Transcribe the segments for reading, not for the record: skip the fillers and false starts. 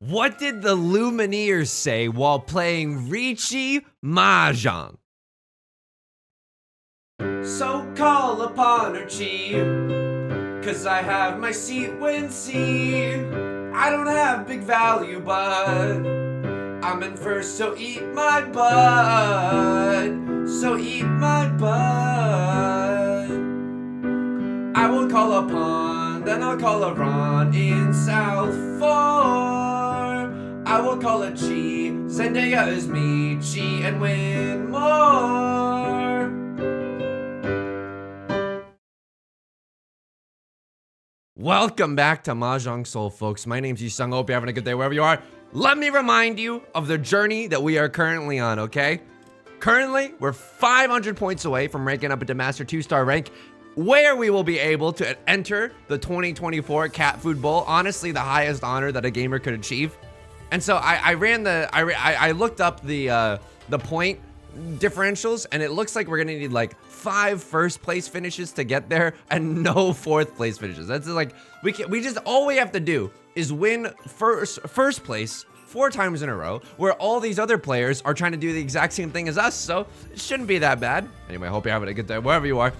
What did the Lumineers say while playing Riichi Mahjong? So call upon her chi, 'cause I have my seat when see. I don't have big value, but I'm in first, so eat my butt. So eat my butt. I will call upon, then I'll call a Ron in South 4. I will call a Chi, Zendaya is me, Chi and win more. Welcome back to Mahjong Soul, folks. My name's Yusong. Hope you're having a good day wherever you are. Let me remind you of the journey that we are currently on, okay? Currently, we're 500 points away from ranking up into Master 2-star rank, where we will be able to enter the 2024 Cat Food Bowl. Honestly, the highest honor that a gamer could achieve. And so I looked up the point differentials, and it looks like we're gonna need like 5 first place finishes to get there and no 4th place finishes. That's like all we have to do is win first place 4 times in a row, where all these other players are trying to do the exact same thing as us, so it shouldn't be that bad. Anyway, I hope you're having a good day wherever you are.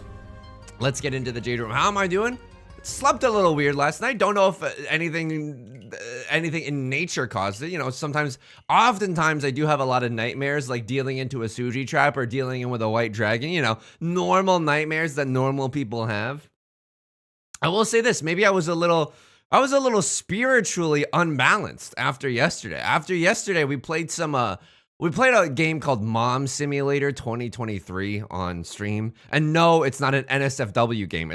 Let's get into the Jade Room. How am I doing? Slept a little weird last night. Don't know if anything in nature caused it. You know, oftentimes I do have a lot of nightmares, like dealing into a Suji trap or dealing in with a white dragon. You know, normal nightmares that normal people have. I will say this: maybe I was a little spiritually unbalanced after yesterday. After yesterday, we played a game called Mom Simulator 2023 on stream. And no, it's not an NSFW game.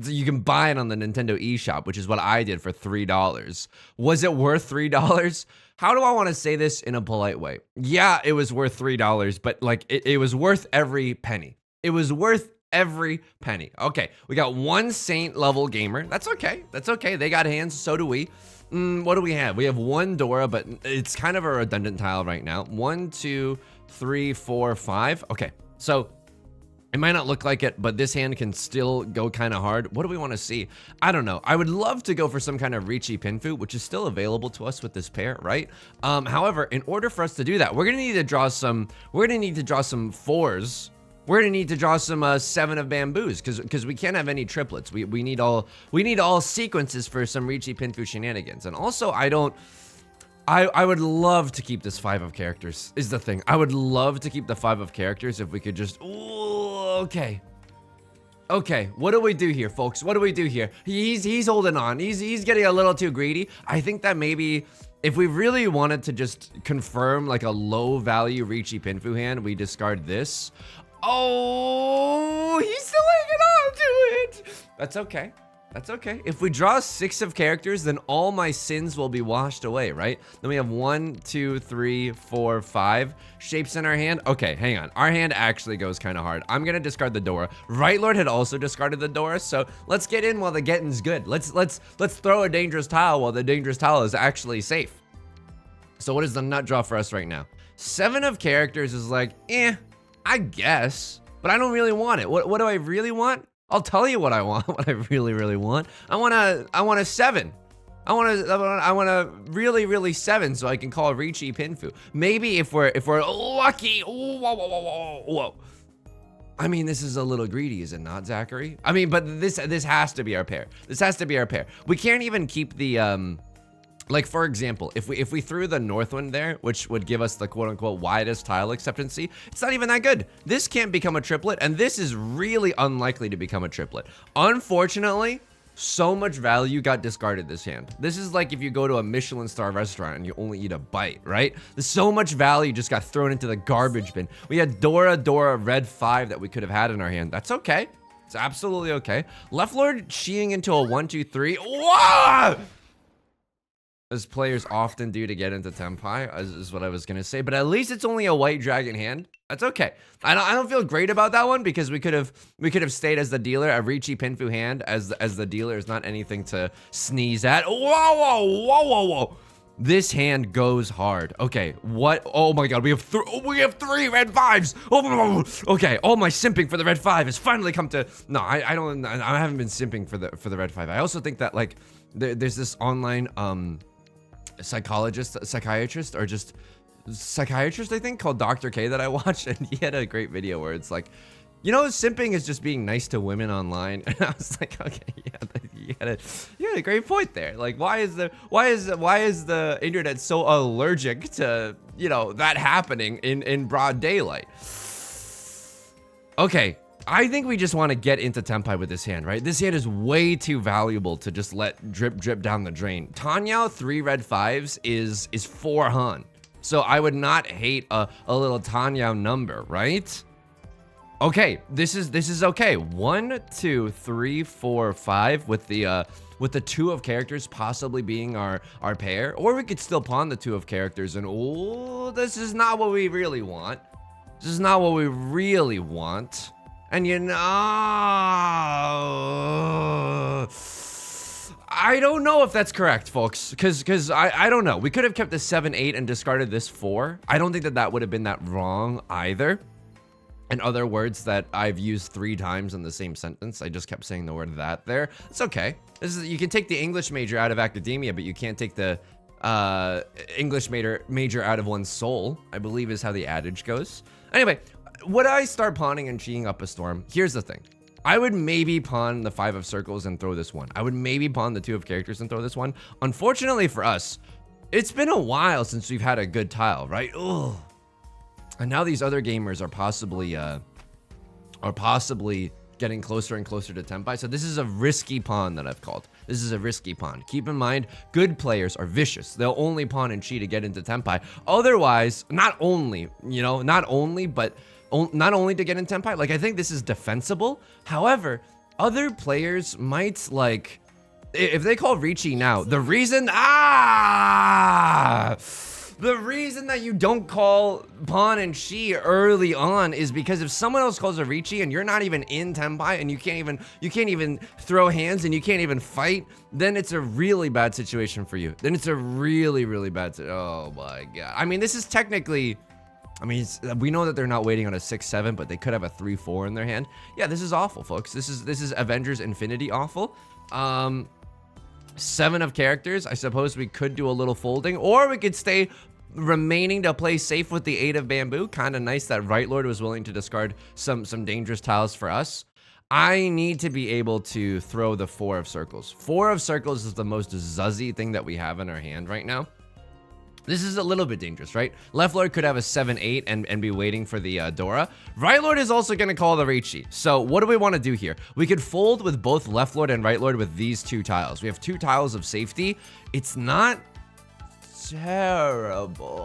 You can buy it on the Nintendo eShop, which is what I did for $3. Was it worth $3? How do I want to say this in a polite way? Yeah, it was worth $3, but like it was worth every penny. It was worth every penny. Okay, we got one Saint level gamer. That's okay. That's okay. They got hands, so do we. What do we have? We have one Dora, but it's kind of a redundant tile right now. 1, 2, 3, 4, 5. Okay, so it might not look like it, but this hand can still go kind of hard. What do we want to see? I don't know. I would love to go for some kind of Riichi Pinfu, which is still available to us with this pair, right? However, in order for us to do that, we're gonna need to draw some 4s. We're gonna need to draw some 7 of bamboos, because we can't have any triplets. We need all sequences for some Riichi Pinfu shenanigans. And also, I would love to keep this 5 of characters, is the thing. I would love to keep the 5 of characters if we could just, ooh, okay, what do we do here, folks? What do we do here? He's holding on. He's getting a little too greedy. I think that maybe if we really wanted to just confirm like a low value Riichi Pinfu hand, we discard this. Oh, he's still hanging on to it. That's okay. That's okay. If we draw 6 of characters, then all my sins will be washed away, right? Then we have 1, 2, 3, 4, 5 shapes in our hand. Okay, hang on. Our hand actually goes kind of hard. I'm gonna discard the Dora. Right Lord had also discarded the Dora, so let's get in while the getting's good. Let's throw a dangerous tile while the dangerous tile is actually safe. So what is the nut draw for us right now? 7 of characters is like, I guess, but I don't really want it. What do I really want? I'll tell you what I want. What I really want. I want a 7. I want a really 7, so I can call Riichi Pinfu. Maybe if we're lucky. Whoa. I mean, this is a little greedy, is it not, Zachary? I mean, but this has to be our pair. This has to be our pair. We can't even keep the like, for example, if we threw the north one there, which would give us the quote-unquote widest tile acceptancy, it's not even that good. This can't become a triplet, and this is really unlikely to become a triplet. Unfortunately, so much value got discarded this hand. This is like if you go to a Michelin star restaurant and you only eat a bite, right? There's so much value just got thrown into the garbage bin. We had Dora, red 5 that we could have had in our hand. That's okay. It's absolutely okay. Left Lord cheeing into a 1, 2, 3. Whoa! As players often do to get into Tenpai, is what I was gonna say. But at least it's only a white dragon hand. That's okay. I don't feel great about that one, because we could have stayed as the dealer. A Riichi Pinfu hand as the dealer is not anything to sneeze at. Whoa. This hand goes hard. Okay, what? Oh my god, we have 3 red 5s. Oh, okay, all my simping for the red 5 has finally come to. No, I haven't been simping for the red 5. I also think that like there's this online psychiatrist, or just psychiatrist, I think, called Dr. K that I watched, and he had a great video where it's like, you know, simping is just being nice to women online. And I was like, okay, yeah, you had a great point there. Like, why is the internet so allergic to, you know, that happening in broad daylight? Okay, I think we just want to get into Tenpai with this hand, right? This hand is way too valuable to just let drip down the drain. Tanyao 3 red 5s is 4 Han. So I would not hate a little Tanyao number, right? Okay, this is okay. 1, 2, 3, 4, 5 with the 2 of characters possibly being our pair, or we could still pawn the 2 of characters, and oh, this is not what we really want. This is not what we really want. And you know, I don't know if that's correct, folks, because I don't know. We could have kept the 7, 8 and discarded this 4. I don't think that would have been that wrong either. In other words that I've used 3 times in the same sentence. I just kept saying the word that there. It's okay. You can take the English major out of academia, but you can't take the English major out of one's soul, I believe is how the adage goes. Anyway, would I start pawning and cheating up a storm? Here's the thing. I would maybe pawn the 5 of circles and throw this 1. I would maybe pawn the 2 of characters and throw this 1. Unfortunately for us, it's been a while since we've had a good tile, right? Ugh. And now these other gamers are possibly getting closer and closer to Tenpai. So this is a risky pawn that I've called. This is a risky pawn. Keep in mind, good players are vicious. They'll only pawn and cheat to get into Tenpai. Otherwise, not only to get in Tenpai, like I think this is defensible. However, other players might like, if they call Riichi now, the reason that you don't call pawn and chi early on is because if someone else calls a Riichi and you're not even in Tenpai and you can't even throw hands and you can't even fight, then it's a really bad situation for you. Then it's a really, really bad oh my god. I mean, this is technically, we know that they're not waiting on a 6-7, but they could have a 3-4 in their hand. Yeah, this is awful, folks. This is Avengers Infinity awful. 7 of characters. I suppose we could do a little folding, or we could stay remaining to play safe with the 8 of bamboo. Kind of nice that Right Lord was willing to discard some dangerous tiles for us. I need to be able to throw the 4 of circles. 4 of circles is the most zuzzy thing that we have in our hand right now. This is a little bit dangerous, right? Left Lord could have a 7-8 and be waiting for the Dora. Right Lord is also going to call the Riichi. So what do we want to do here? We could fold with both Left Lord and Right Lord with these 2 tiles. We have 2 tiles of safety. It's not terrible.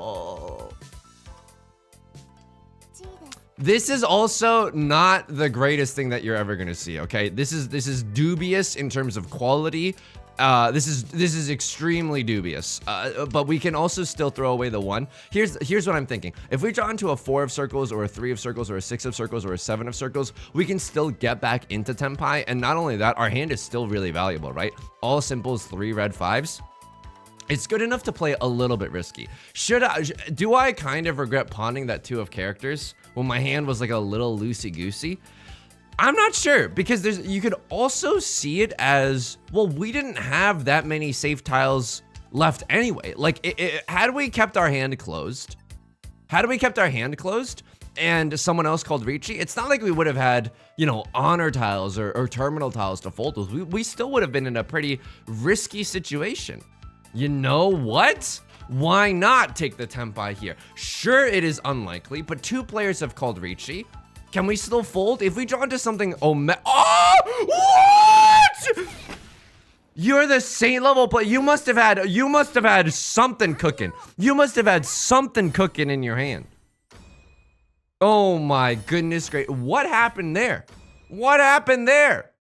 This is also not the greatest thing that you're ever going to see, okay? This is dubious in terms of quality. This is extremely dubious, but we can also still throw away the 1. Here's what I'm thinking. If we draw into a 4 of circles or a 3 of circles or a 6 of circles or a 7 of circles, we can still get back into Tenpai. And not only that, our hand is still really valuable, right? All simples, 3 red 5s. It's good enough to play a little bit risky. Do I kind of regret pawning that 2 of characters when my hand was like a little loosey-goosey? I'm not sure, because you could also see it as, well, we didn't have that many safe tiles left anyway. Like, had we kept our hand closed, and someone else called Riichi, it's not like we would have had, you know, honor tiles or terminal tiles to fold with. We still would have been in a pretty risky situation. You know what? Why not take the Tenpai here? Sure, it is unlikely, but 2 players have called Riichi. Can we still fold? If we draw into something, oh, what? You're the Saint level player. You must have had something cooking. You must have had something cooking in your hand. Oh my goodness, great. What happened there? What happened there?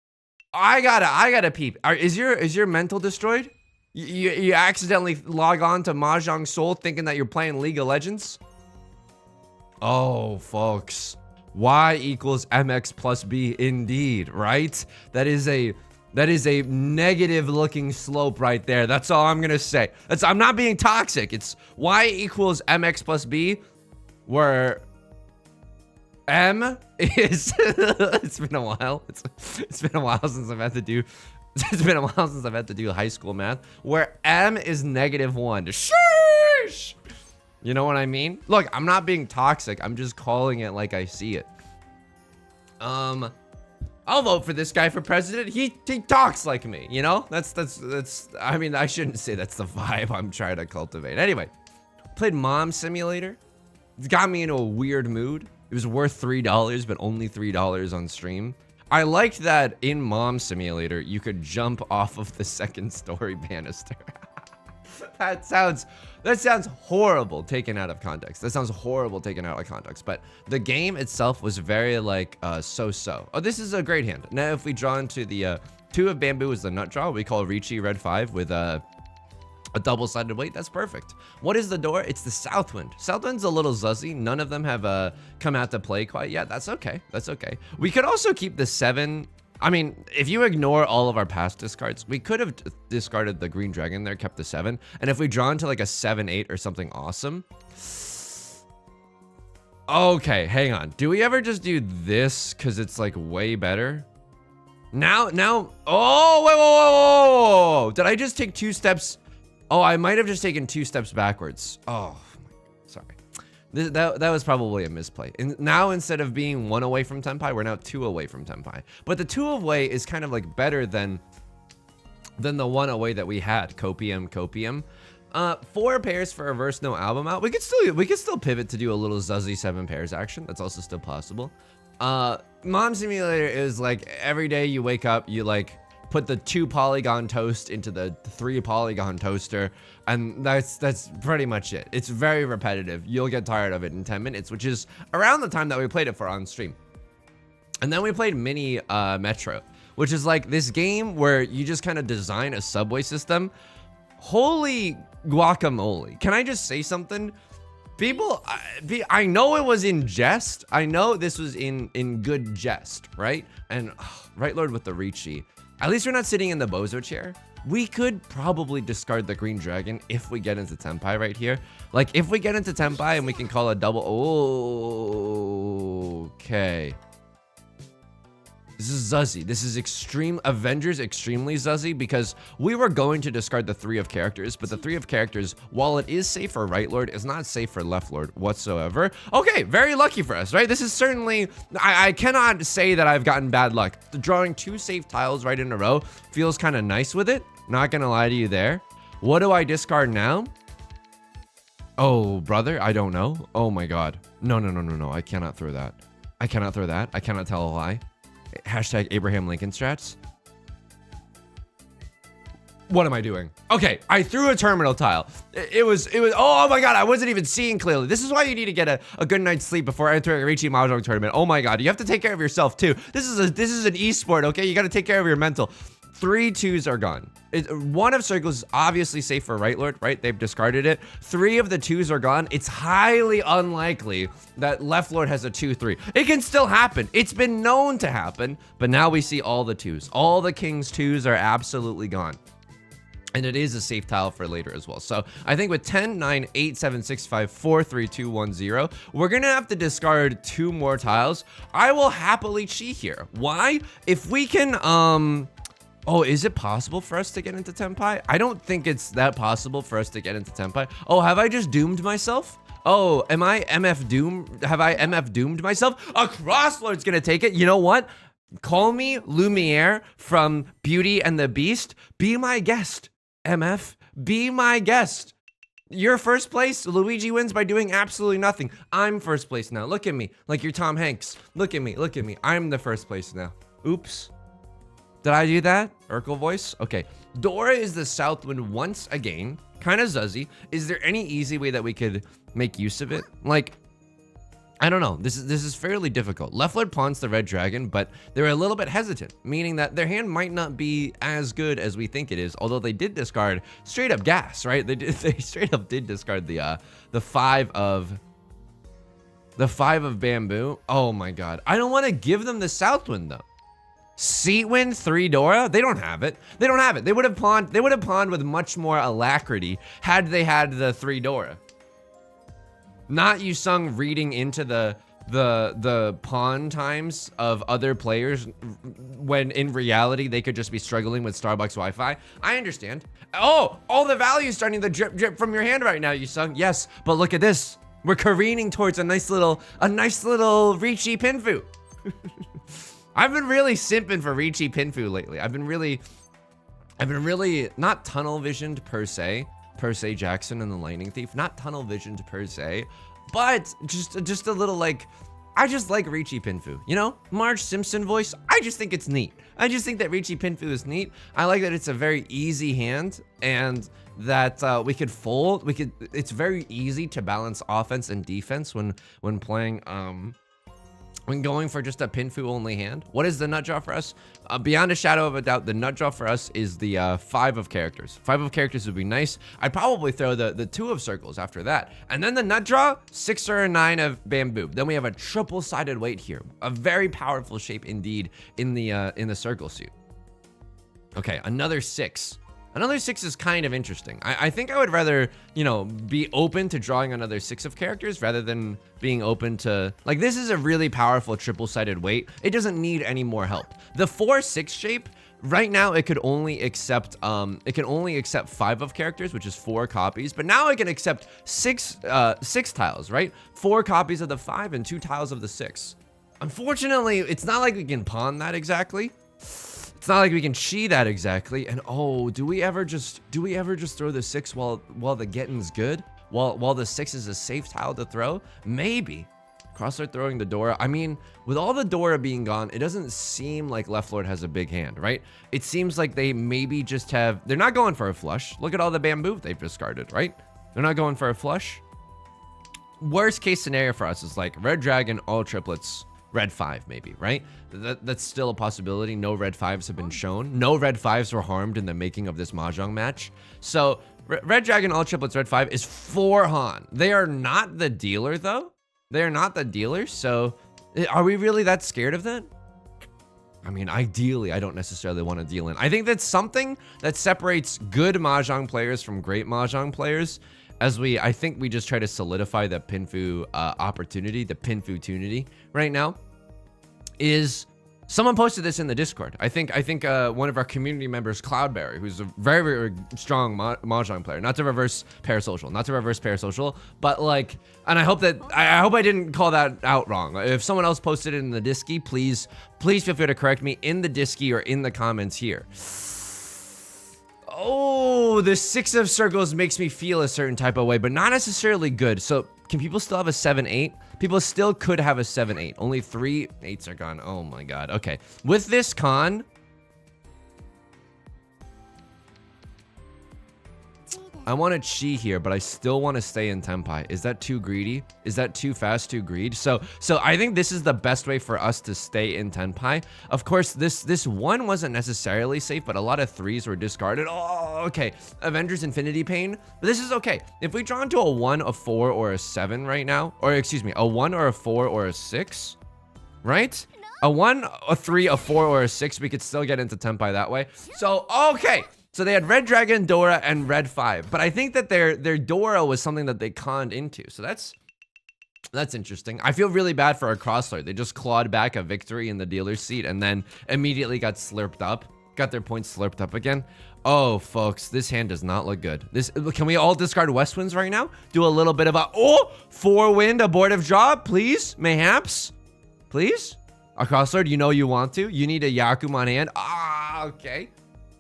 I gotta peep. Is your mental destroyed? You accidentally log on to Mahjong Soul thinking that you're playing League of Legends? Oh, folks. Y equals mx plus b indeed, right? That is a negative looking slope right there. That's all I'm gonna say. I'm not being toxic. It's y equals mx plus b, where m is it's been a while. It's been a while since I've had to do It's been a while since I've had to do high school math, where M is -1. Sheesh! You know what I mean? Look, I'm not being toxic. I'm just calling it like I see it. I'll vote for this guy for president. He talks like me, you know? That's I mean, I shouldn't say that's the vibe I'm trying to cultivate. Anyway, played Mom Simulator. It got me into a weird mood. It was worth $3, but only $3 on stream. I liked that in Mom Simulator, you could jump off of the second story banister. That sounds horrible taken out of context. That sounds horrible taken out of context. But the game itself was very like so-so. Oh, this is a great hand. Now, if we draw into the 2 of bamboo is the nut draw, we call Riichi red 5 with a double-sided weight. That's perfect. What is the door? It's the Southwind. Southwind's a little zuzzy. None of them have come out to play quite yet. That's okay. That's okay. We could also keep the 7. I mean, if you ignore all of our past discards, we could have discarded the green dragon there, kept the 7. And if we draw into like a 7-8 or something awesome. Okay, hang on. Do we ever just do this because it's like way better? Now, oh, whoa. Did I just take 2 steps? Oh, I might have just taken 2 steps backwards. Oh, sorry. That was probably a misplay. And now instead of being 1 away from Tenpai, we're now 2 away from Tenpai. But the 2 away is kind of like better than the 1 away that we had. Copium. 4 pairs for reverse no album out. We could still pivot to do a little Zuzzy 7 pairs action. That's also still possible. Mom Simulator is like every day you wake up, you like put the 2 polygon toast into the 3 polygon toaster, and that's pretty much it. It's very repetitive. You'll get tired of it in 10 minutes, which is around the time that we played it for on stream. And then we played Mini Metro, which is like this game where you just kind of design a subway system. Holy guacamole. Can I just say something? People, I know it was in jest. I know this was in good jest, right? And right Lord with the Riichi. At least we're not sitting in the bozo chair. We could probably discard the green dragon if we get into Tenpai right here. Like if we get into Tenpai and we can call a double. Oh, okay. This is Zuzzy. This is Avengers extremely Zuzzy because we were going to discard the 3 of characters, but the 3 of characters, while it is safe for right lord, is not safe for left lord whatsoever. Okay, very lucky for us, right? This is certainly, I cannot say that I've gotten bad luck. Drawing 2 safe tiles right in a row feels kind of nice with it. Not gonna lie to you there. What do I discard now? Oh, brother, I don't know. Oh my God. No. I cannot throw that. I cannot throw that. I cannot tell a lie. Hashtag Abraham Lincoln strats. What am I doing? Okay, I threw a terminal tile. It was, oh my God, I wasn't even seeing clearly. This is why you need to get a good night's sleep before entering a Riichi Mahjong tournament. Oh my God, you have to take care of yourself too. This is an esport, okay? You gotta take care of your mental. 3 2s are gone. 1 of circles is obviously safe for right lord, right? They've discarded it. 3 of the 2s are gone. It's highly unlikely that left lord has a 2-3. It can still happen. It's been known to happen, but now we see all the 2s. All the king's 2s are absolutely gone. And it is a safe tile for later as well. So I think with 10, 9, 8, 7, 6, 5, 4, 3, 2, 1, 0, we're gonna have to discard 2 more tiles. I will happily cheat here. Why? If we can, oh, is it possible for us to get into Tenpai? I don't think it's that possible for us to get into Tenpai. Oh, have I just doomed myself? Oh, am I MF doomed? Have I MF doomed myself? A crosslord's gonna take it. You know what? Call me Lumiere from Beauty and the Beast. Be my guest, MF. Be my guest. You're first place. Luigi wins by doing absolutely nothing. I'm first place now. Look at me, like you're Tom Hanks. Look at me. Look at me. I'm the first place now. Oops. Did I do that? Urkel voice? Okay. Dora is the Southwind once again. Kind of Zuzzy. Is there any easy way that we could make use of it? Like, I don't know. This is fairly difficult. Left lord pawns the red dragon, but they're a little bit hesitant, meaning that their hand might not be as good as we think it is. Although they did discard straight up gas, right? They straight up did discard the 5 of bamboo. Oh my God. I don't want to give them the Southwind though. Seatwind 3 Dora? They don't have it. They don't have it. They would have pawned with much more alacrity had they had the 3 Dora. Not Yusong reading into the the pawn times of other players when in reality they could just be struggling with Starbucks Wi-Fi. I understand. Oh, all the value is starting to drip from your hand right now, Yusong. Yes, but look at this. We're careening towards a nice little Riichi Pinfu. I've been really simping for Riichi Pinfu lately. I've been really not tunnel visioned per se Jackson and the Lightning Thief, not tunnel visioned per se, but just a little like, I just like Riichi Pinfu, you know? Marge Simpson voice, I just think it's neat. I just think that Riichi Pinfu is neat. I like that it's a very easy hand and that we could fold. It's very easy to balance offense and defense when playing, when going for just a Pinfu only hand. What is the nut draw for us? Beyond a shadow of a doubt, the nut draw for us is the 5 of characters. 5 of characters would be nice. I'd probably throw the 2 of circles after that. And then the nut draw, 6 or a 9 of bamboo. Then we have a triple-sided weight here. A very powerful shape indeed in the circle suit. Okay, another 6. Another 6 is kind of interesting. I think I would rather, you know, be open to drawing another 6 of characters rather than being open to, like, this is a really powerful triple-sided weight. It doesn't need any more help. The 4-6 shape, right now it could only accept 5 of characters, which is 4 copies, but now it can accept 6 tiles, right? 4 copies of the 5 and 2 tiles of the 6. Unfortunately, it's not like we can pawn that exactly. It's not like we can chi that exactly. And oh, do we ever just throw the 6 while the getting's good? While the 6 is a safe tile to throw? Maybe. Crossword throwing the Dora. I mean, with all the Dora being gone, it doesn't seem like Left Lord has a big hand, right? It seems like they maybe just have, they're not going for a flush. Look at all the bamboo they've discarded, right? They're not going for a flush. Worst case scenario for us is like Red Dragon, all triplets, Red 5 maybe, right? That's still a possibility. No Red 5s have been shown. No Red 5s were harmed in the making of this Mahjong match. So Red Dragon, all triplets, Red 5 is 4 Han. They are not the dealer though. They are not the dealer. So are we really that scared of that? I mean, ideally, I don't necessarily want to deal in. I think that's something that separates good Mahjong players from great Mahjong players. I think we just try to solidify the Pinfu opportunity, the Pinfu-tunity right now, is someone posted this in the Discord. I think one of our community members, Cloudberry, who's a very, very strong Mahjong player, not to reverse parasocial, but like, and I hope I didn't call that out wrong. If someone else posted it in the Disky, please feel free to correct me in the Disky or in the comments here. Oh, the 6 of circles makes me feel a certain type of way, but not necessarily good. So can people still have a 7-8? People still could have a 7-8. Only 3 8s are gone. Oh my God. Okay. With this con, I want to chi here, but I still want to stay in Tenpai. Is that too greedy? Is that too fast, too greed? So I think this is the best way for us to stay in Tenpai. Of course, this 1 wasn't necessarily safe, but a lot of 3s were discarded. Oh, okay. Avengers Infinity Pain. But this is okay. If we draw into a 1, a 4, or a 7 right now, or excuse me, a 1 or a 4 or a 6, right? A 1, a 3, a 4, or a 6, we could still get into Tenpai that way. So, okay. So they had Red Dragon, Dora, and Red 5. But I think that their Dora was something that they conned into. So that's interesting. I feel really bad for our Crosslord. They just clawed back a victory in the dealer's seat and then immediately got slurped up. Got their points slurped up again. Oh, folks, this hand does not look good. Can we all discard West Winds right now? Do a little bit of a, 4-wind abortive draw, please? Mayhaps? Please? A Crosslord, you know you want to. You need a Yakuman hand. Ah, okay.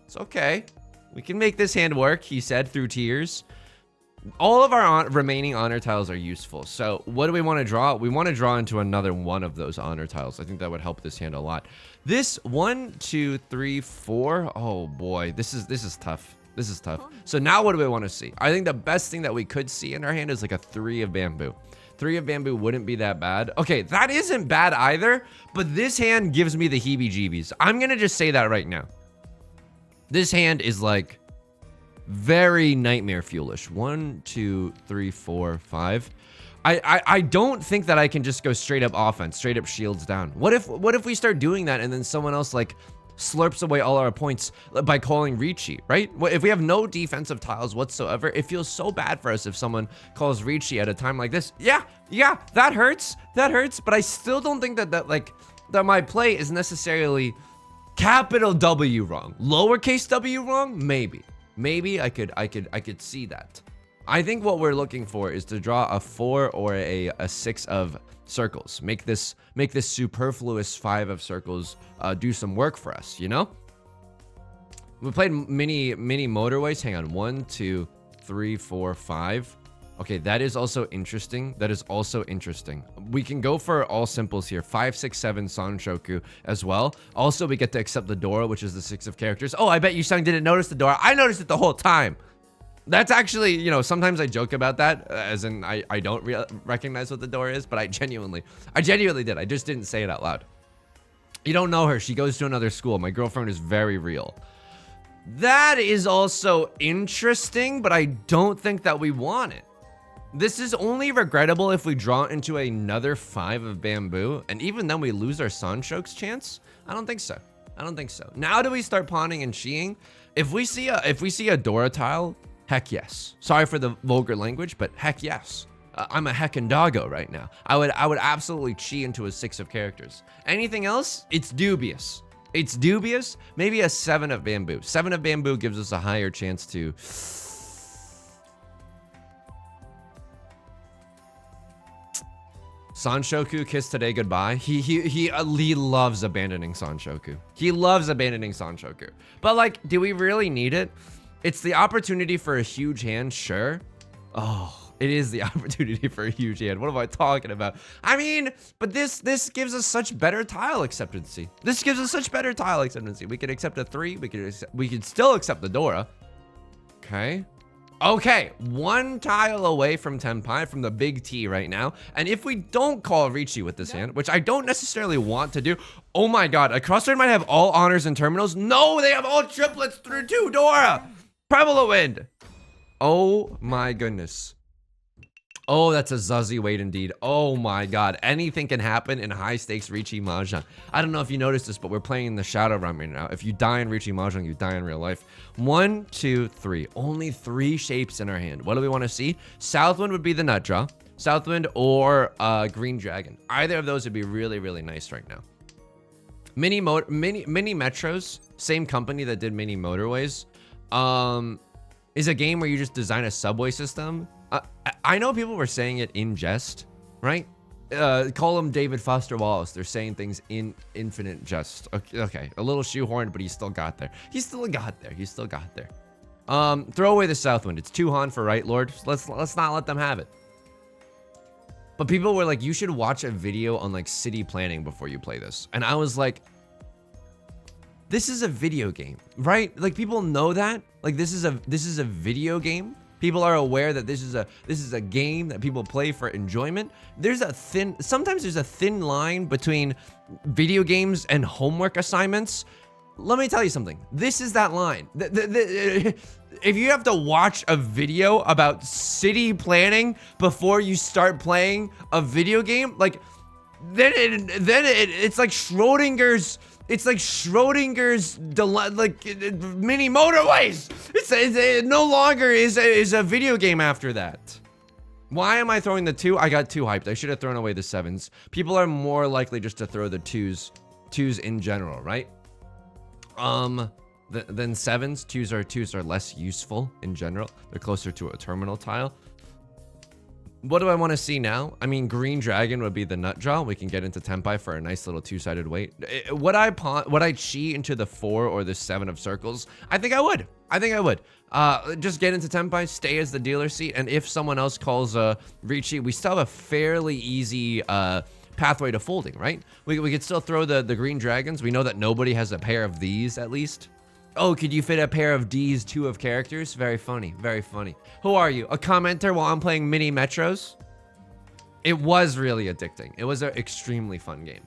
It's okay. We can make this hand work, he said, through tears. All of our remaining honor tiles are useful. So what do we want to draw? We want to draw into another one of those honor tiles. I think that would help this hand a lot. This 1, 2, 3, 4. Oh boy, this is tough. This is tough. So now what do we want to see? I think the best thing that we could see in our hand is like a 3 of bamboo. 3 of bamboo wouldn't be that bad. Okay, that isn't bad either, but this hand gives me the heebie-jeebies. I'm gonna just say that right now. This hand is like very nightmare fuelish. 1, 2, 3, 4, 5. I don't think that I can just go straight up offense, straight up shields down. What if we start doing that and then someone else like slurps away all our points by calling Riichi, right? If we have no defensive tiles whatsoever, it feels so bad for us if someone calls Riichi at a time like this. Yeah, that hurts, but I still don't think that my play is necessarily capital W wrong. Lowercase w wrong? Maybe I could see that. I think what we're looking for is to draw a 4 or a 6 of circles. Make this superfluous 5 of circles do some work for us, you know? We played mini motorways. Hang on, 1, 2, 3, 4, 5. Okay, that is also interesting. We can go for all simples here. 5, 6, 7 Sanshoku as well. Also, we get to accept the Dora, which is the 6 of characters. Oh, I bet Yusong didn't notice the Dora. I noticed it the whole time. That's actually, you know, sometimes I joke about that, as in I don't recognize what the door is, but I genuinely did. I just didn't say it out loud. You don't know her. She goes to another school. My girlfriend is very real. That is also interesting, but I don't think that we want it. This is only regrettable if we draw into another 5 of bamboo, and even then we lose our Sanshoku's chance. I don't think so. Now do we start pawning and cheating? If we see a Dora tile, heck yes. Sorry for the vulgar language, but heck yes. I'm a heckin' doggo right now. I would absolutely chi into a 6 of characters. Anything else? It's dubious. Maybe a 7 of bamboo. 7 of bamboo gives us a higher chance to. Sanshoku, kiss today goodbye. He loves abandoning Sanshoku. But like, do we really need it? It's the opportunity for a huge hand, sure. Oh, it is the opportunity for a huge hand. What am I talking about? I mean, but this gives us such better tile acceptancy. We can accept a 3. We can still accept the Dora. Okay, 1 tile away from Tenpai, from the big T right now. And if we don't call Riichi with this hand, which I don't necessarily want to do. Oh my god, a crossroad might have all honors and terminals. No, they have all triplets through 2 Dora. Prevalent wind. Oh my goodness. Oh, that's a Zuzzy wait indeed. Oh my god. Anything can happen in high stakes Riichi Mahjong. I don't know if you noticed this, but we're playing in the Shadow Realm right now. If you die in Riichi Mahjong, you die in real life. 1, 2, 3. Only 3 shapes in our hand. What do we want to see? Southwind would be the nut draw. Southwind or Green Dragon. Either of those would be really, really nice right now. Mini Metros, same company that did Mini Motorways. Is a game where you just design a subway system. I know people were saying it in jest, right? Call him David Foster Wallace. They're saying things in infinite jest. Okay, a little shoehorned, but he still got there. Throw away the Southwind. It's 2 Han for Right Lord. Let's not let them have it. But people were like, you should watch a video on like city planning before you play this. And I was like, this is a video game, right? Like people know that. Like this is a video game. People are aware that this is a game that people play for enjoyment. Sometimes there's a thin line between video games and homework assignments. Let me tell you something. This is that line. If you have to watch a video about city planning before you start playing a video game, like then it's like Schrodinger's. It's like Schrodinger's mini motorways. It no longer is a video game after that. Why am I throwing the 2? I got too hyped. I should have thrown away the 7s. People are more likely just to throw the 2s in general, right? Than 7s. 2s are less useful in general. They're closer to a terminal tile. What do I want to see now? I mean, Green Dragon would be the nut draw. We can get into Tenpai for a nice little 2-sided weight. Would I chi into the 4 or the 7 of circles? I think I would. Just get into Tenpai, stay as the dealer seat, and if someone else calls Riichi, we still have a fairly easy pathway to folding, right? We could still throw the Green Dragons. We know that nobody has a pair of these, at least. Oh, could you fit a pair of D's 2 of characters? Very funny, very funny. Who are you? A commenter while I'm playing Mini Metros? It was really addicting. It was an extremely fun game.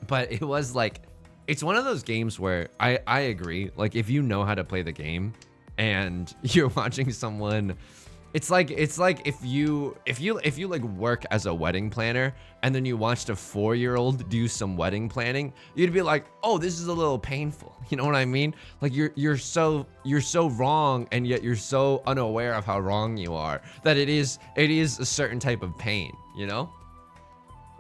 But it was like, it's one of those games where I agree. Like if you know how to play the game and you're watching someone It's like if you like work as a wedding planner and then you watched a 4-year-old do some wedding planning, you'd be like, oh, this is a little painful. You know what I mean? Like you're so wrong, and yet you're so unaware of how wrong you are that it is a certain type of pain, you know?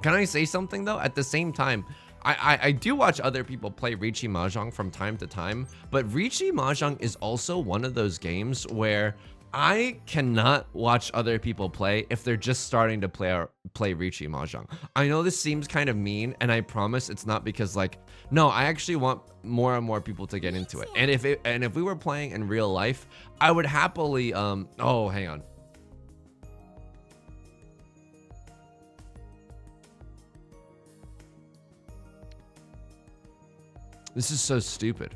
Can I say something though? At the same time, I do watch other people play Riichi Mahjong from time to time, but Riichi Mahjong is also one of those games where I cannot watch other people play if they're just starting to play Riichi Mahjong. I know this seems kind of mean, and I promise it's not, because like, no, I actually want more and more people to get into it. And if we were playing in real life, I would happily oh, hang on. This is so stupid.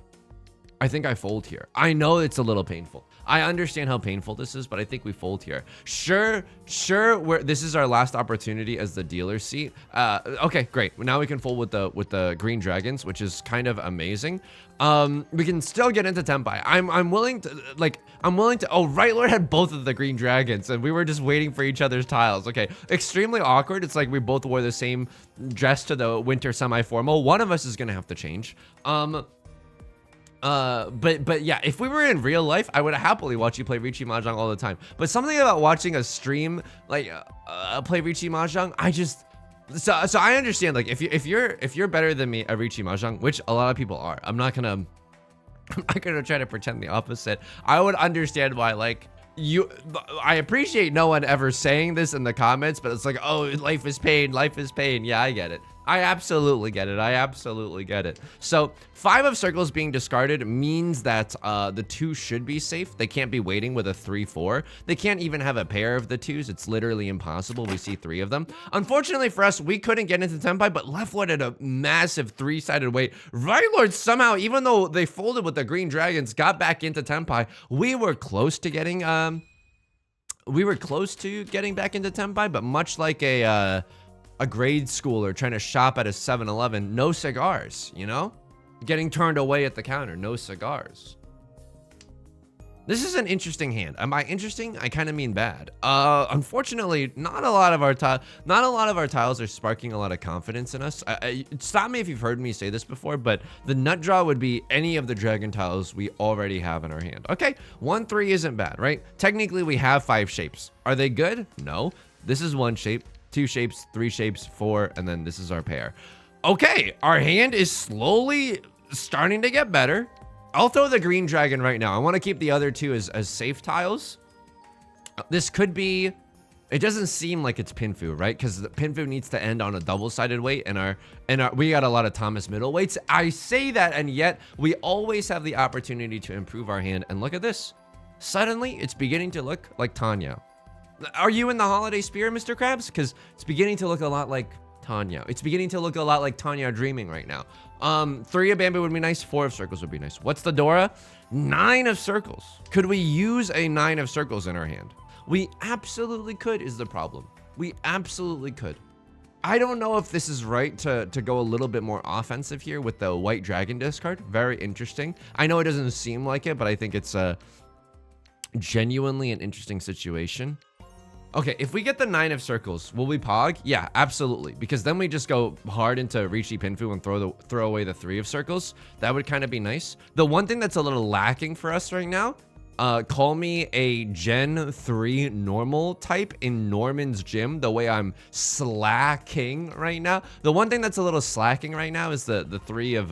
I think I fold here. I know it's a little painful. I understand how painful this is, but I think we fold here. Sure, this is our last opportunity as the dealer seat. Okay, great. Now we can fold with the green dragons, which is kind of amazing. We can still get into Tenpai. I'm willing to, oh, Right Lord had both of the green dragons, and we were just waiting for each other's tiles. Okay, extremely awkward. It's like we both wore the same dress to the winter semi-formal. One of us is gonna have to change. But yeah, if we were in real life, I would happily watch you play Riichi Mahjong all the time. But something about watching a stream like play Riichi Mahjong, I just so I understand, like if you're better than me at Riichi Mahjong, which a lot of people are. I'm not gonna try to pretend the opposite. I would understand why, like, I appreciate no one ever saying this in the comments, but it's like, oh, life is pain, life is pain. Yeah, I get it. I absolutely get it. I absolutely get it. So 5 of circles being discarded means that the 2 should be safe. They can't be waiting with a 3-4. They can't even have a pair of the 2s. It's literally impossible. We see 3 of them. Unfortunately for us, we couldn't get into Tenpai, but left Lord had a massive 3-sided wait. Right Lord somehow, even though they folded with the green dragons, got back into Tenpai. We were close to getting back into Tenpai, but much like a grade schooler trying to shop at a 7-Eleven, no cigars, you know? Getting turned away at the counter, no cigars. This is an interesting hand. Am I interesting? I kind of mean bad. Unfortunately, not a lot of our tiles are sparking a lot of confidence in us. Stop me if you've heard me say this before, but the nut draw would be any of the dragon tiles we already have in our hand. Okay, 1-3 isn't bad, right? Technically, we have 5 shapes. Are they good? No. This is 1 shape, 2 shapes, 3 shapes, 4, and then this is our pair. Okay, our hand is slowly starting to get better. I'll throw the green dragon right now. I want to keep the other 2 as safe tiles. This could be, it doesn't seem like it's Pinfu, right? Because the Pinfu needs to end on a double-sided weight, and we got a lot of Thomas middleweights. I say that, and yet we always have the opportunity to improve our hand. And look at this. Suddenly, it's beginning to look like Tanya. Are you in the holiday spirit, Mr. Krabs? Because it's beginning to look a lot like Tanya. It's beginning to look a lot like Tanya dreaming right now. 3 of bamboo would be nice. 4 of circles would be nice. What's the Dora? 9 of circles. Could we use a 9 of circles in our hand? We absolutely could, is the problem. We absolutely could. I don't know if this is right to go a little bit more offensive here with the white dragon discard. Very interesting. I know it doesn't seem like it, but I think it's genuinely an interesting situation. Okay, if we get the 9 of circles, will we pog? Yeah, absolutely. Because then we just go hard into Riichi Pinfu and throw away the 3 of circles. That would kind of be nice. The one thing that's a little lacking for us right now, call me a Gen 3 normal type in Norman's gym, the way I'm slacking right now. The one thing that's a little slacking right now is the 3 of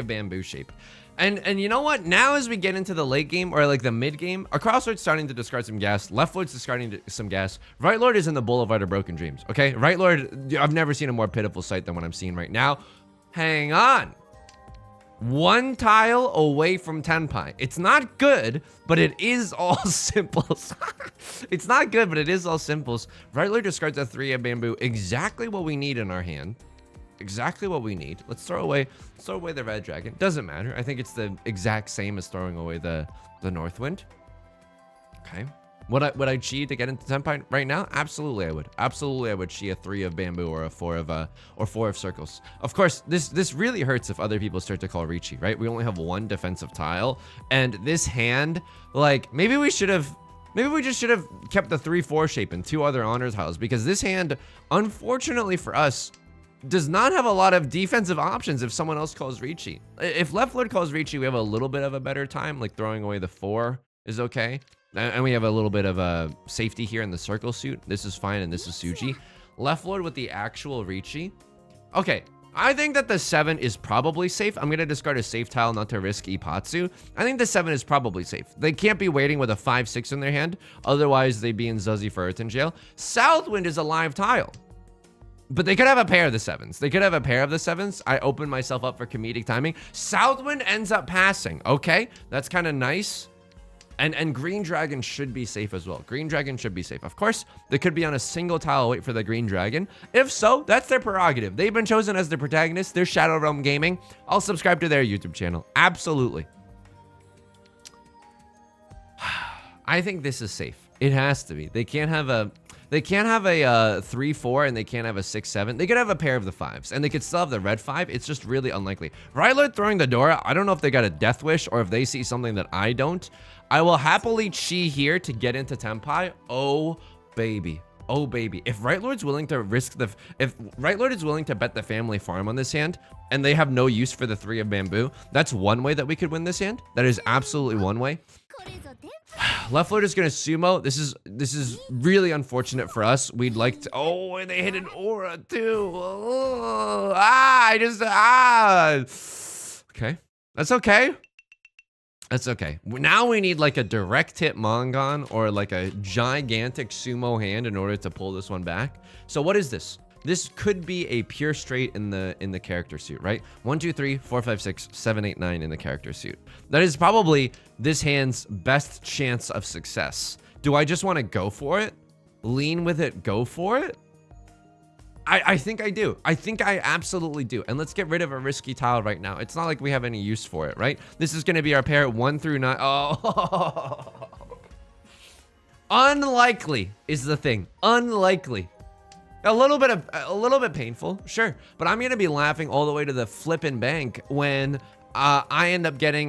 bamboo shape. And you know what? Now as we get into the late game, or like the mid game, our crossword's starting to discard some gas. Left Lord's discarding some gas. Right Lord is in the Boulevard of Broken Dreams. Okay, Right Lord, I've never seen a more pitiful sight than what I'm seeing right now. Hang on. 1 tile away from Tenpai. It's not good, but it is all simples. It's not good, but it is all simples. Right Lord discards a 3 of bamboo. Exactly what we need in our hand. Exactly what we need. Let's throw away the red dragon. Doesn't matter. I think it's the exact same as throwing away the Northwind. Okay. Would I chi to get into Tenpai right now? Absolutely, I would. Absolutely, I would chi a 3 of bamboo or a 4 of circles. Of course, this really hurts if other people start to call Riichi, right? We only have 1 defensive tile, and this hand, like, maybe we should have Maybe we just should have kept the 3-4 shape and 2 other honor tiles, because this hand, unfortunately for us, does not have a lot of defensive options if someone else calls Riichi. If left lord calls Riichi, we have a little bit of a better time, like throwing away the 4 is okay. And we have a little bit of a safety here in the circle suit. This is fine, and this is Suji. Left lord with the actual Riichi. Okay, I think that the 7 is probably safe. I'm gonna discard a safe tile not to risk Ipatsu. I think the 7 is probably safe. They can't be waiting with a 5-6 in their hand. Otherwise, they'd be in Zuzzy for Earth in jail. Southwind is a live tile. But they could have a pair of the 7s. They could have a pair of the 7s. I opened myself up for comedic timing. Southwind ends up passing. Okay, that's kind of nice. And Green Dragon should be safe as well. Green Dragon should be safe. Of course, they could be on a single tile wait for the Green Dragon. If so, that's their prerogative. They've been chosen as the protagonist. They're Shadow Realm Gaming. I'll subscribe to their YouTube channel. Absolutely. I think this is safe. It has to be. They can't have a 3-4 and they can't have a 6-7. They could have a pair of the 5s and they could still have the red 5. It's just really unlikely. Right Lord throwing the door. I don't know if they got a death wish or if they see something that I don't. I will happily chi here to get into Tenpai. Oh baby. Oh baby. If Right Lord's willing to risk if Right Lord is willing to bet the family farm on this hand and they have no use for the 3 of bamboo, that's one way that we could win this hand. That is absolutely one way. Left Lord is gonna sumo. This is really unfortunate for us. We'd like to. Oh, and they hit an aura too. Oh, Okay, that's okay. That's okay. Now we need like a direct hit Mongon or like a gigantic sumo hand in order to pull this one back. So what is this? This could be a pure straight in the character suit, right? 1, 2, 3, 4, 5, 6, 7, 8, 9 in the character suit. That is probably this hand's best chance of success. Do I just want to go for it? Lean with it, go for it? I think I do. I think I absolutely do. And let's get rid of a risky tile right now. It's not like we have any use for it, right? This is going to be our pair 1 through 9. Oh, unlikely is the thing. Unlikely. A little bit painful, sure, but I'm gonna be laughing all the way to the flippin' bank when I end up getting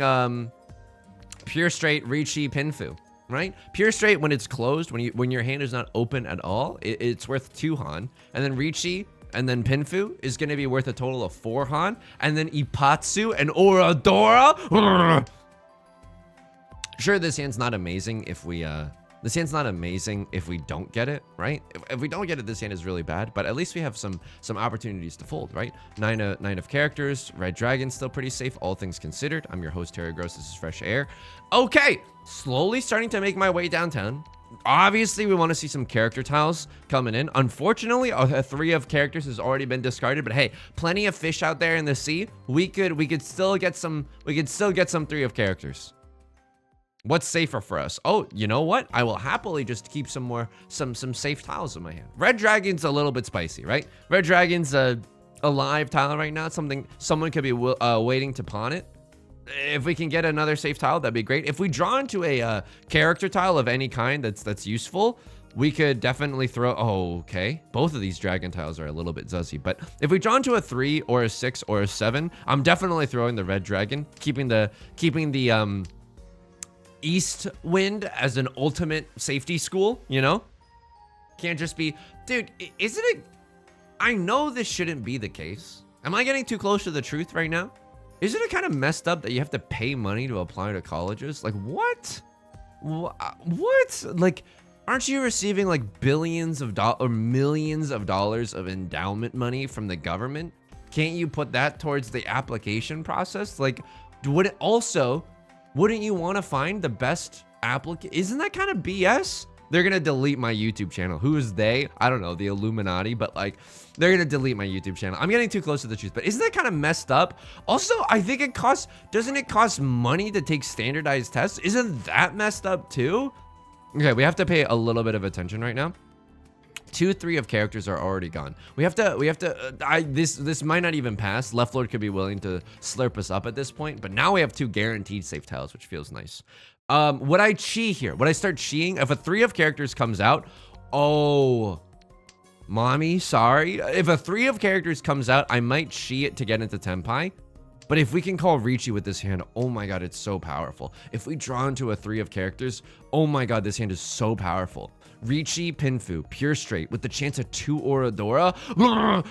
pure straight Riichi Pinfu, right? Pure straight when it's closed, when your hand is not open at all, it's worth 2 Han, and then Riichi and then Pinfu is gonna be worth a total of 4 Han, and then Ipatsu and Oradora. Sure, this hand's not amazing if we This hand's not amazing if we don't get it, right? If we don't get it, this hand is really bad, but at least we have some opportunities to fold, right? 9 of characters, Red Dragon's still pretty safe, all things considered. I'm your host, Terry Gross, this is Fresh Air. Okay, slowly starting to make my way downtown. Obviously, we want to see some character tiles coming in. Unfortunately, a 3 of characters has already been discarded, but hey, plenty of fish out there in the sea. We could still get some 3 of characters. What's safer for us? Oh, you know what? I will happily just keep some safe tiles in my hand. Red Dragon's a little bit spicy, right? Red Dragon's a live tile right now. Someone could be waiting to pawn it. If we can get another safe tile, that'd be great. If we draw into a character tile of any kind that's useful, we could definitely throw. Oh, okay. Both of these dragon tiles are a little bit zuzzy, but if we draw into a 3 or a 6 or a 7, I'm definitely throwing the Red Dragon, keeping the East Wind as an ultimate safety school, you know? Can't just be, dude, isn't it? I know this shouldn't be the case. Am I getting too close to the truth right now? Isn't it kind of messed up that you have to pay money to apply to colleges? Like, what? What? Like, aren't you receiving like billions of dollars or millions of dollars of endowment money from the government? Can't you put that towards the application process? Like, wouldn't you want to find the best applicant? Isn't that kind of BS? They're going to delete my YouTube channel. Who is they? I don't know, the Illuminati, but like, they're going to delete my YouTube channel. I'm getting too close to the truth, but isn't that kind of messed up? Also, I think doesn't it cost money to take standardized tests? Isn't that messed up too? Okay, we have to pay a little bit of attention right now. 2, 3 of characters are already gone. This might not even pass. Left Lord could be willing to slurp us up at this point, but now we have 2 guaranteed safe tiles, which feels nice. Would I chi here? Would I start chiing? If a 3 of characters comes out, oh, mommy, sorry. If a 3 of characters comes out, I might chi it to get into Tenpai, But if we can call Riichi with this hand, oh my god, it's so powerful. If we draw into a 3 of characters, oh my god, this hand is so powerful. Riichi Pinfu, pure straight, with the chance of 2 Oradora.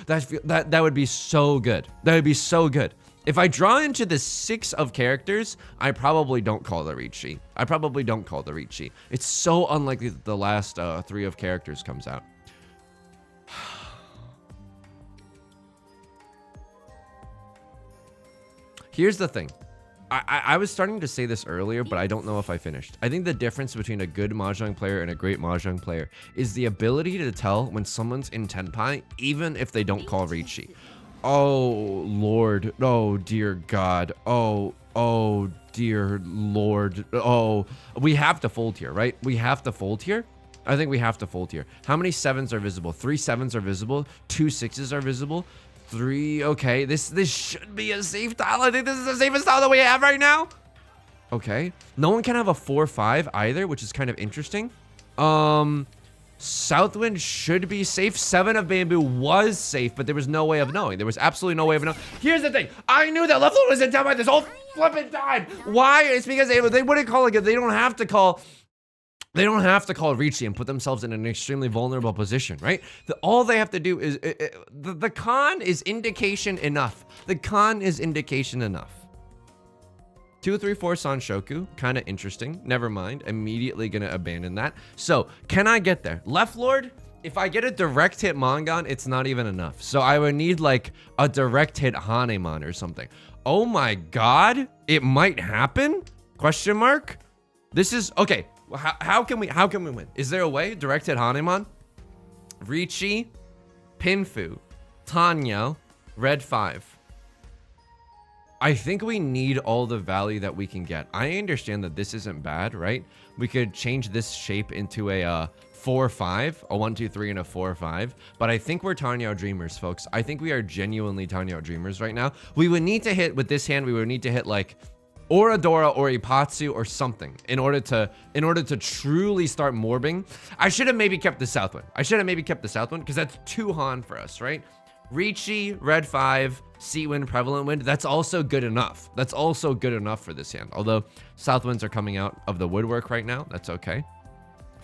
That would be so good. That would be so good. If I draw into the 6 of characters, I probably don't call the Riichi. I probably don't call the Riichi. It's so unlikely that the last 3 of characters comes out. Here's the thing. I was starting to say this earlier, but I don't know if I finished. I think the difference between a good Mahjong player and a great Mahjong player is the ability to tell when someone's in Tenpai, even if they don't call Riichi. Oh, Lord. Oh, dear God. Oh, dear Lord. Oh, we have to fold here, right? We have to fold here. I think we have to fold here. How many 7s are visible? 3 7s are visible. 2 6s are visible. 3, okay, this should be a safe tile. I think this is the safest tile that we have right now. Okay, no one can have a 4-5 either, which is kind of interesting. Southwind should be safe. 7 of bamboo was safe, but there was no way of knowing. There was absolutely no way of knowing. Here's the thing. I knew that left foot was in Tenpai this whole flipping time. Why? It's because they wouldn't call it. They don't have to call. They don't have to call Riichi and put themselves in an extremely vulnerable position, right? All they have to do is, the con is indication enough. The con is indication enough. 2, 3, 4 Sanshoku, kind of interesting. Never mind, immediately gonna abandon that. So, can I get there? Left Lord, if I get a direct hit Mangan, it's not even enough. So I would need like a direct hit Hanemon or something. Oh my God, it might happen? Question mark? This is, okay. How can we win? Is there a way? Direct hit Hanemon, Riichi, Pinfu, Tenhou, Red 5. I think we need all the value that we can get. I understand that this isn't bad, right? We could change this shape into a 4-5, a 1, 2, 3, and a 4-5. But I think we're Tenhou Dreamers, folks. I think we are genuinely Tenhou Dreamers right now. We would need to hit with this hand. We would need to hit like Oradora or Ipatsu or something in order to truly start morbing. I should have maybe kept the Southwind. I should have maybe kept the Southwind because that's 2 Han for us, right? Riichi, Red 5, Sea Wind, Prevalent Wind. That's also good enough. That's also good enough for this hand. Although Southwinds are coming out of the woodwork right now. That's okay.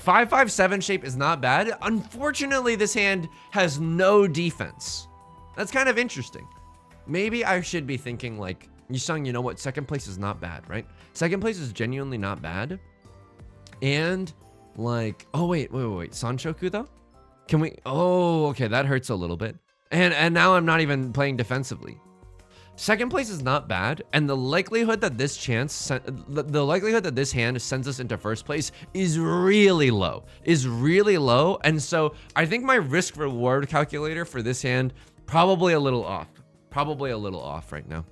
5-5-7 shape is not bad. Unfortunately, this hand has no defense. That's kind of interesting. Maybe I should be thinking like, Yusong, you know what? Second place is not bad, right? Second place is genuinely not bad. And like, oh wait. Sanshoku though? Can we, oh, okay, that hurts a little bit. And now I'm not even playing defensively. Second place is not bad, and the likelihood that this hand sends us into first place is really low. And so I think my risk reward calculator for this hand probably a little off right now.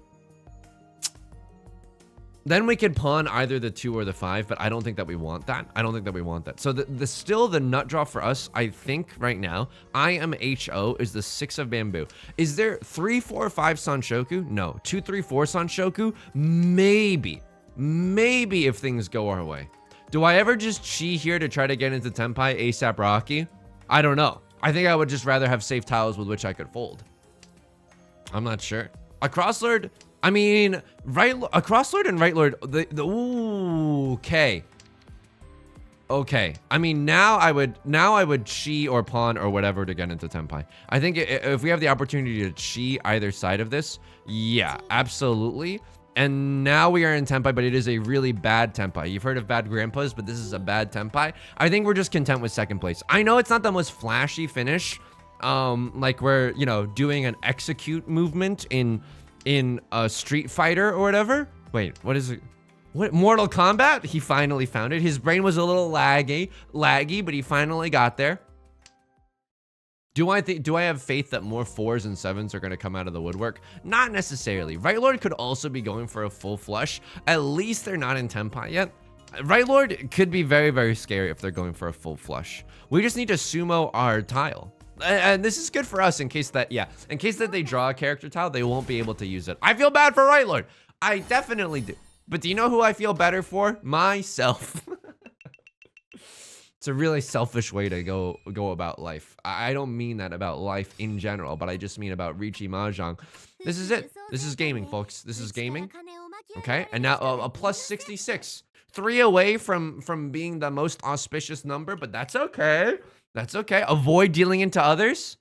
Then we could pawn either the 2 or the 5, but I don't think that we want that. So still the nut draw for us, I think right now, IMHO is the 6 of bamboo. Is there 3, 4, 5 Sanshoku? No. 2, 3, 4 Sanshoku? Maybe if things go our way. Do I ever just chi here to try to get into Tenpai ASAP Rocky? I don't know. I think I would just rather have safe tiles with which I could fold. I'm not sure. A Crosslord, I mean, a Crosslord and Right Lord, ooh, okay. Okay, I mean, now I would chi or pawn or whatever to get into Tenpai. I think if we have the opportunity to chi either side of this, yeah, absolutely. And now we are in Tenpai, but it is a really bad Tenpai. You've heard of bad grandpas, but this is a bad Tenpai. I think we're just content with second place. I know it's not the most flashy finish, like we're, you know, doing an execute movement in a Street Fighter or whatever. Wait, what is it? What, Mortal Kombat? He finally found it. His brain was a little laggy, but he finally got there. Do I have faith that more 4s and 7s are going to come out of the woodwork? Not necessarily. Right Lord could also be going for a full flush. At least they're not in Tenpai yet. Right Lord could be very, very scary if they're going for a full flush. We just need to sumo our tile. And this is good for us in case that they draw a character tile, they won't be able to use it. I feel bad for Right Lord. I definitely do. But do you know who I feel better for? Myself. It's a really selfish way to go about life. I don't mean that about life in general, but I just mean about Riichi Mahjong. This is it. This is gaming, folks. This is gaming. Okay, and now a plus 66. 3 away from being the most auspicious number, but that's okay. That's okay. Avoid dealing into others.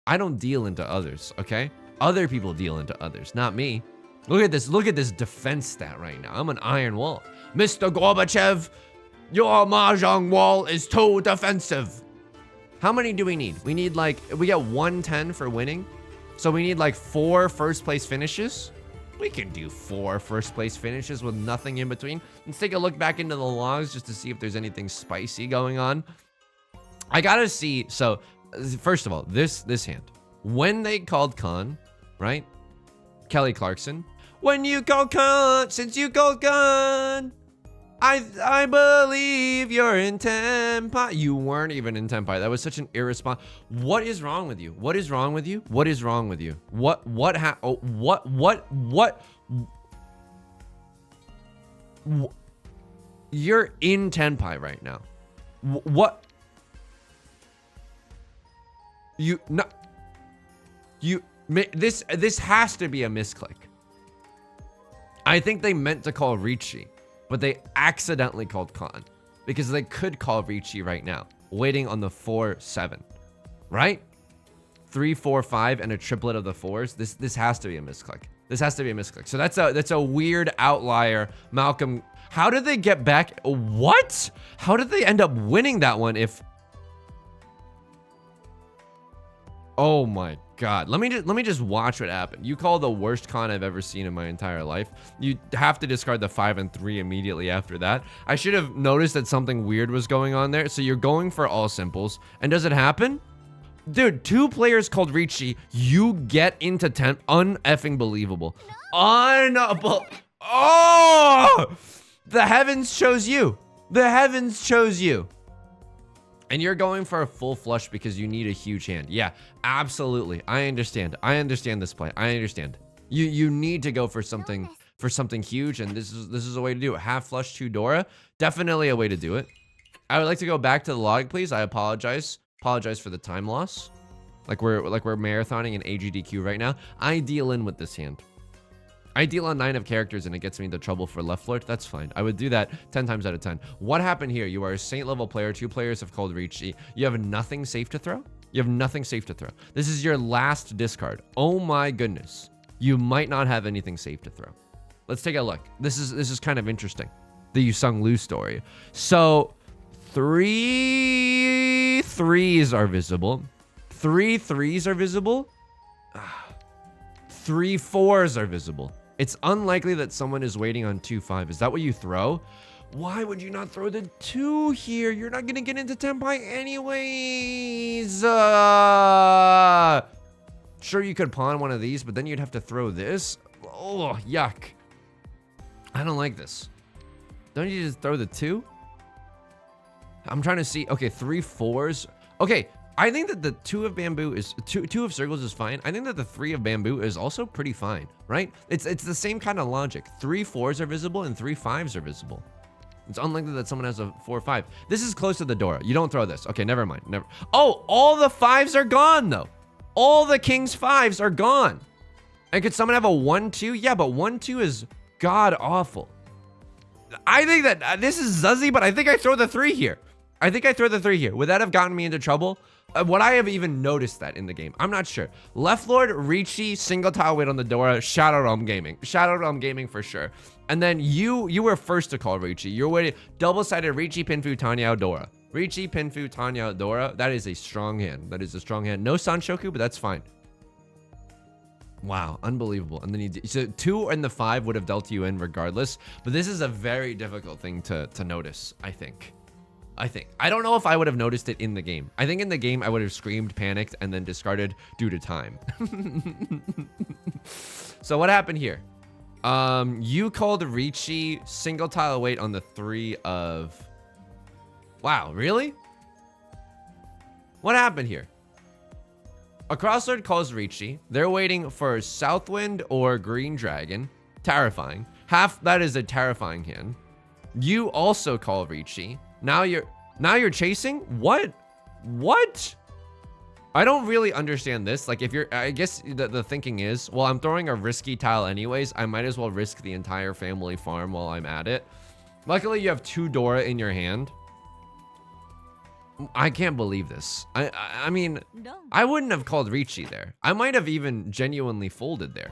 I don't deal into others, okay? Other people deal into others, not me. Look at this defense stat right now. I'm an iron wall. Mr. Gorbachev, your Mahjong wall is too defensive. How many do we need? We need like, we get 110 for winning. So we need like 4 first place finishes. We can do 4 first place finishes with nothing in between. Let's take a look back into the logs just to see if there's anything spicy going on. I gotta see, so first of all, this hand. When they called Khan, right? Kelly Clarkson. When you called Khan, since you called Khan, I believe you're in Tenpai. You weren't even in Tenpai. That was such an irresponsible. What is wrong with you? What is wrong with you? What is wrong with you? What you're in Tenpai right now. What? This has to be a misclick. I think they meant to call Riichi, but they accidentally called Khan because they could call Riichi right now, waiting on the 4-7, right? 3, 4, 5, and a triplet of the 4s. This has to be a misclick. This has to be a misclick. So that's a weird outlier. Malcolm, how did they get back? What? How did they end up winning that one if? Oh my God. Let me just watch what happened. You call the worst con I've ever seen in my entire life. You have to discard the 5 and 3 immediately after that. I should have noticed that something weird was going on there. So you're going for all simples. And does it happen? Dude, 2 players called Riichi. You get into 10. Un-effing believable. Oh! The heavens chose you. The heavens chose you. And you're going for a full flush because you need a huge hand. Yeah, absolutely. I understand. I understand this play. I understand. You need to go for something huge, and this is a way to do it. Half flush 2 Dora. Definitely a way to do it. I would like to go back to the log, please. I apologize. Apologize for the time loss. Like we're marathoning in AGDQ right now. I deal in with this hand. I deal on 9 of characters and it gets me into trouble for left flirt. That's fine. I would do that 10 times out of 10. What happened here? You are a saint level player. 2 players have called Riichi. You have nothing safe to throw. You have nothing safe to throw. This is your last discard. Oh my goodness. You might not have anything safe to throw. Let's take a look. This is kind of interesting. The Yusong Liu story. So 3 3s are visible. 3 3s are visible. 3 4s are visible. It's unlikely that someone is waiting on 2 5. Is that what you throw? Why would you not throw the 2 here? You're not gonna get into Tenpai anyways. Sure, you could pawn one of these, but then you'd have to throw this. Oh, yuck. I don't like this. Don't you just throw the 2? I'm trying to see. Okay, 3 4s. Okay. I think that the 2 of bamboo is 2 of circles is fine. I think that the 3 of bamboo is also pretty fine, right? It's the same kind of logic. 3 4s are visible and 3 5s are visible. It's unlikely that someone has a 4 5. This is close to the Dora. You don't throw this. Okay, never mind. Never. Oh, all the 5s are gone though. All the king's 5s are gone. And could someone have a 1 2? Yeah, but 1 2 is god awful. I think that this is Zuzzy, but I think I throw the 3 here. I think I throw the 3 here. Would that have gotten me into trouble? Would I have even noticed that in the game? I'm not sure. Left Lord, Riichi, single tile weight on the Dora, Shadow Realm Gaming. Shadow Realm Gaming for sure. And then you were first to call Riichi. You're waiting. Double-sided Riichi, Pinfu, Tanya, Dora. Riichi, Pinfu, Tanya, Dora. That is a strong hand. That is a strong hand. No Sanshoku, but that's fine. Wow, unbelievable. And then so 2 and the 5 would have dealt you in regardless. But this is a very difficult thing to notice, I think. I don't know if I would have noticed it in the game. I think in the game, I would have screamed, panicked, and then discarded due to time. So what happened here? You called Riichi single tile weight on the 3 of... Wow, really? What happened here? A crosslord calls Riichi. They're waiting for Southwind or Green Dragon. Terrifying. That is a terrifying hand. You also call Riichi. Now you're... Now you're chasing? What? What? I don't really understand this. Like, if you're, I guess the thinking is, well, I'm throwing a risky tile anyways. I might as well risk the entire family farm while I'm at it. Luckily, you have 2 Dora in your hand. I can't believe this. I mean, I wouldn't have called Riichi there. I might have even genuinely folded there.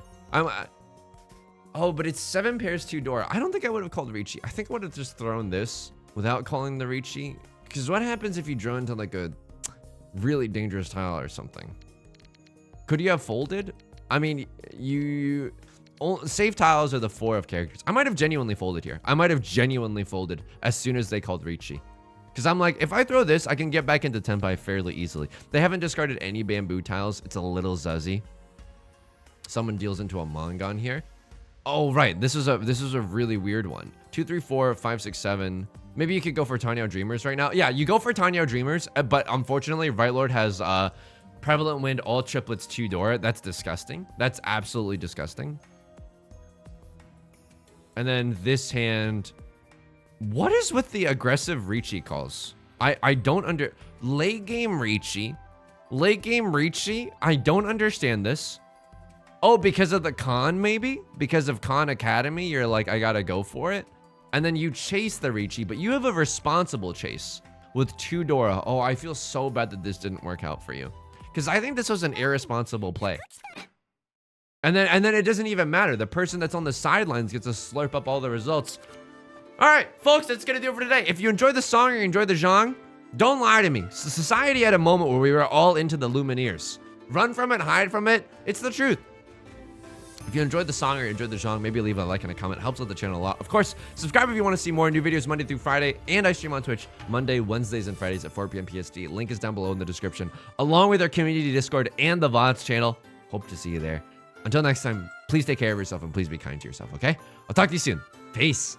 Oh, but it's 7 pairs, 2 Dora. I don't think I would have called Riichi. I think I would have just thrown this without calling the Riichi. Because what happens if you draw into like a really dangerous tile or something? Could you have folded? I mean, safe tiles are the 4 of characters. I might have genuinely folded here. I might have genuinely folded as soon as they called Riichi. Because I'm like, if I throw this, I can get back into Tenpai fairly easily. They haven't discarded any bamboo tiles. It's a little zuzzy. Someone deals into a Mangon here. Oh, right. This is a really weird one. 2, 3, 4, 5, 6, 7. Maybe you could go for Tenhou Dreamers right now. Yeah, you go for Tenhou Dreamers, but unfortunately, Right Lord has Prevalent Wind, all triplets, 2 Dora. That's disgusting. That's absolutely disgusting. And then this hand... What is with the aggressive Riichi calls? I don't late game Riichi. Late game Riichi? I don't understand this. Oh, because of the con, maybe? Because of Con Academy, you're like, I gotta go for it. And then you chase the Riichi, but you have a responsible chase with 2 Dora. Oh, I feel so bad that this didn't work out for you. Because I think this was an irresponsible play. And then it doesn't even matter. The person that's on the sidelines gets to slurp up all the results. All right, folks, that's gonna do it for today. If you enjoyed the song or you enjoyed the genre, don't lie to me. Society had a moment where we were all into the Lumineers. Run from it, hide from it. It's the truth. If you enjoyed the song or you enjoyed the genre, maybe leave a like and a comment. It helps out the channel a lot. Of course, subscribe if you want to see more new videos Monday through Friday. And I stream on Twitch Monday, Wednesdays, and Fridays at 4 p.m. PST. Link is down below in the description, along with our community Discord and the VODs channel. Hope to see you there. Until next time, please take care of yourself and please be kind to yourself, okay? I'll talk to you soon. Peace.